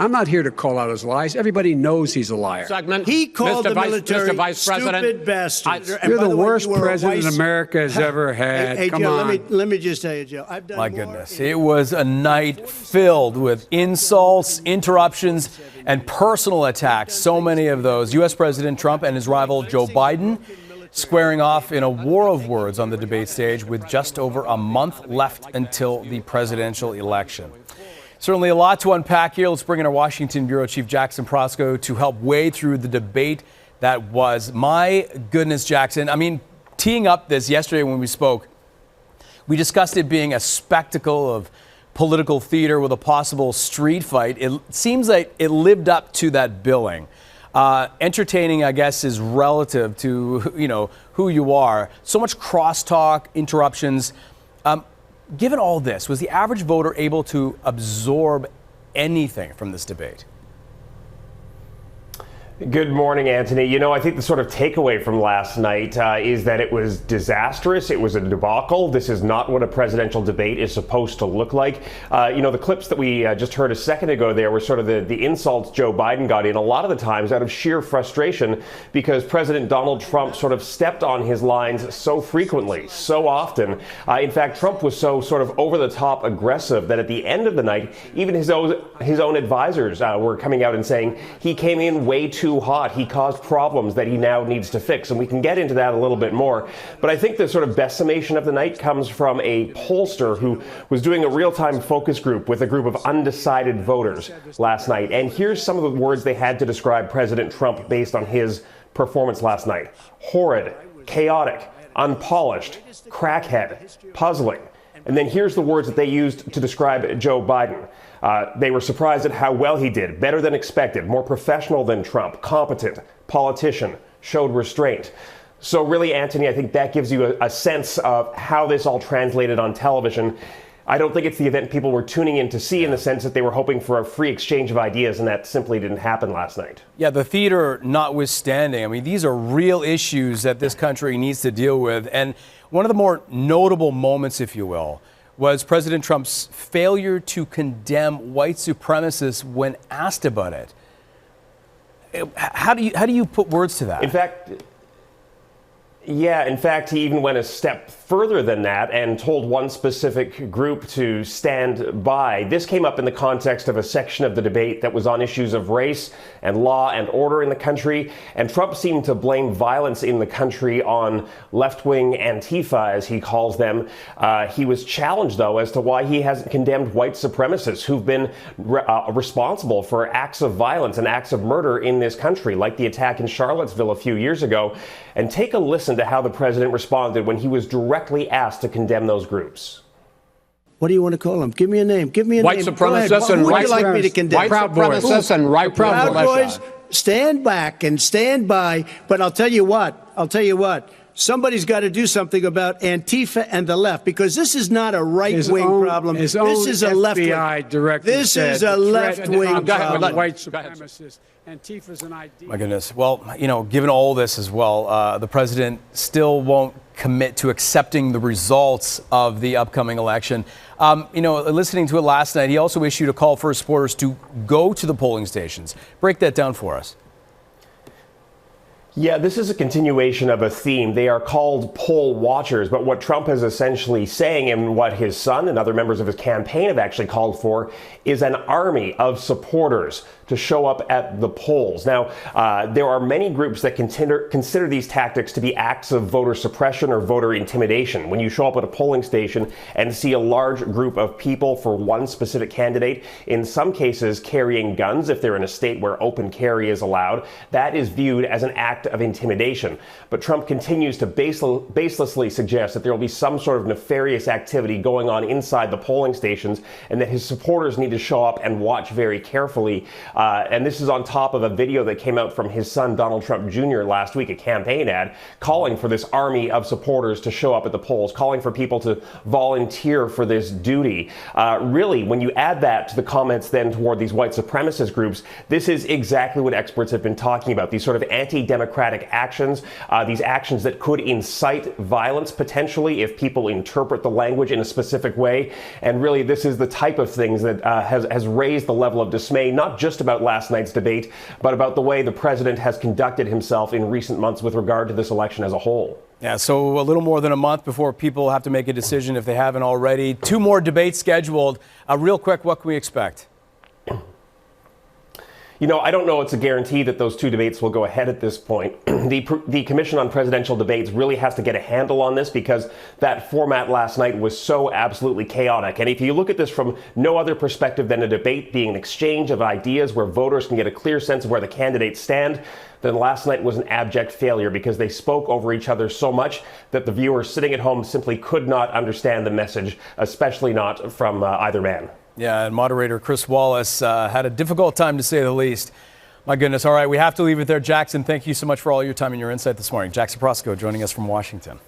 I'm not here to call out his lies. Everybody knows he's a liar. Segment. He called Mr. the military Mr. Vice President, stupid bastards. You're the worst president America has ever had. Hey, Come Joe, on. let me just tell you, Joe. I've done My more goodness, it was a night filled with insults, interruptions, and personal attacks. So many of those. U.S. President Trump and his rival Joe Biden squaring off in a war of words on the debate stage with just over a month left until the presidential election. Certainly a lot to unpack here. Let's bring in our Washington Bureau Chief Jackson Proskow to help wade through the debate that was. My goodness, Jackson. I mean, teeing up this yesterday when we spoke, we discussed it being a spectacle of political theater with a possible street fight. It seems like it lived up to that billing. Entertaining, I guess, is relative to, who you are. So much crosstalk, interruptions. Given all this, was the average voter able to absorb anything from this debate? Good morning, Anthony. I think the sort of takeaway from last night is that it was disastrous. It was a debacle. This is not what a presidential debate is supposed to look like. The clips that we just heard a second ago there were sort of the insults Joe Biden got in a lot of the times out of sheer frustration because President Donald Trump sort of stepped on his lines so frequently, so often. In fact, Trump was so sort of over the top aggressive that at the end of the night, even his own advisors were coming out and saying he came in way too hot. He caused problems that he now needs to fix. And we can get into that a little bit more. But I think the sort of best summation of the night comes from a pollster who was doing a real-time focus group with a group of undecided voters last night. And here's some of the words they had to describe President Trump based on his performance last night. Horrid, chaotic, unpolished, crackhead, puzzling. And then here's the words that they used to describe Joe Biden. They were surprised at how well he did, better than expected, more professional than Trump, competent, politician, showed restraint. So really, Anthony, I think that gives you a sense of how this all translated on television. I don't think it's the event people were tuning in to see in the sense that they were hoping for a free exchange of ideas, and that simply didn't happen last night. Yeah, the theater notwithstanding, I mean, these are real issues that this country needs to deal with. And one of the more notable moments, if you will, was President Trump's failure to condemn white supremacists when asked about it. How do you put words to that? In fact, he even went a step further than that and told one specific group to stand by. This came up in the context of a section of the debate that was on issues of race and law and order in the country. And Trump seemed to blame violence in the country on left-wing Antifa, as he calls them. He was challenged, though, as to why he hasn't condemned white supremacists who've been responsible for acts of violence and acts of murder in this country, like the attack in Charlottesville a few years ago. And take a listen to how the president responded when he was directly asked to condemn those groups. What do you want to call them? Give me a name. Give me a white name. supremacists and Who would white you like me to condemn? White supremacists and white Proud Boys, stand back and stand by. But I'll tell you what. Somebody's got to do something about Antifa and the left, because this is not a right-wing problem. This is a left-wing. This is a left-wing problem. White supremacists. Antifa's an idea. My goodness. Well, given all this as well, the president still won't commit to accepting the results of the upcoming election. Listening to it last night, he also issued a call for his supporters to go to the polling stations. Break that down for us. Yeah, this is a continuation of a theme. They are called poll watchers, but what Trump is essentially saying, and what his son and other members of his campaign have actually called for, is an army of supporters to show up at the polls. Now, there are many groups that consider these tactics to be acts of voter suppression or voter intimidation. When you show up at a polling station and see a large group of people for one specific candidate, in some cases carrying guns, if they're in a state where open carry is allowed, that is viewed as an act of intimidation. But Trump continues to baselessly suggest that there will be some sort of nefarious activity going on inside the polling stations, and that his supporters need to show up and watch very carefully. And this is on top of a video that came out from his son, Donald Trump Jr. last week, a campaign ad, calling for this army of supporters to show up at the polls, calling for people to volunteer for this duty. Really, when you add that to the comments then toward these white supremacist groups, this is exactly what experts have been talking about, these sort of anti-democratic undemocratic actions, these actions that could incite violence potentially if people interpret the language in a specific way. And really, this is the type of things that has raised the level of dismay, not just about last night's debate, but about the way the president has conducted himself in recent months with regard to this election as a whole. Yeah, so a little more than a month before people have to make a decision if they haven't already. 2 more debates scheduled. Real quick, what can we expect? You know, I don't know it's a guarantee that those 2 debates will go ahead at this point. The Commission on Presidential Debates really has to get a handle on this because that format last night was so absolutely chaotic. And if you look at this from no other perspective than a debate being an exchange of ideas where voters can get a clear sense of where the candidates stand, then last night was an abject failure because they spoke over each other so much that the viewers sitting at home simply could not understand the message, especially not from either man. Yeah, and moderator Chris Wallace had a difficult time, to say the least. My goodness. All right, we have to leave it there. Jackson, thank you so much for all your time and your insight this morning. Jackson Proskow joining us from Washington.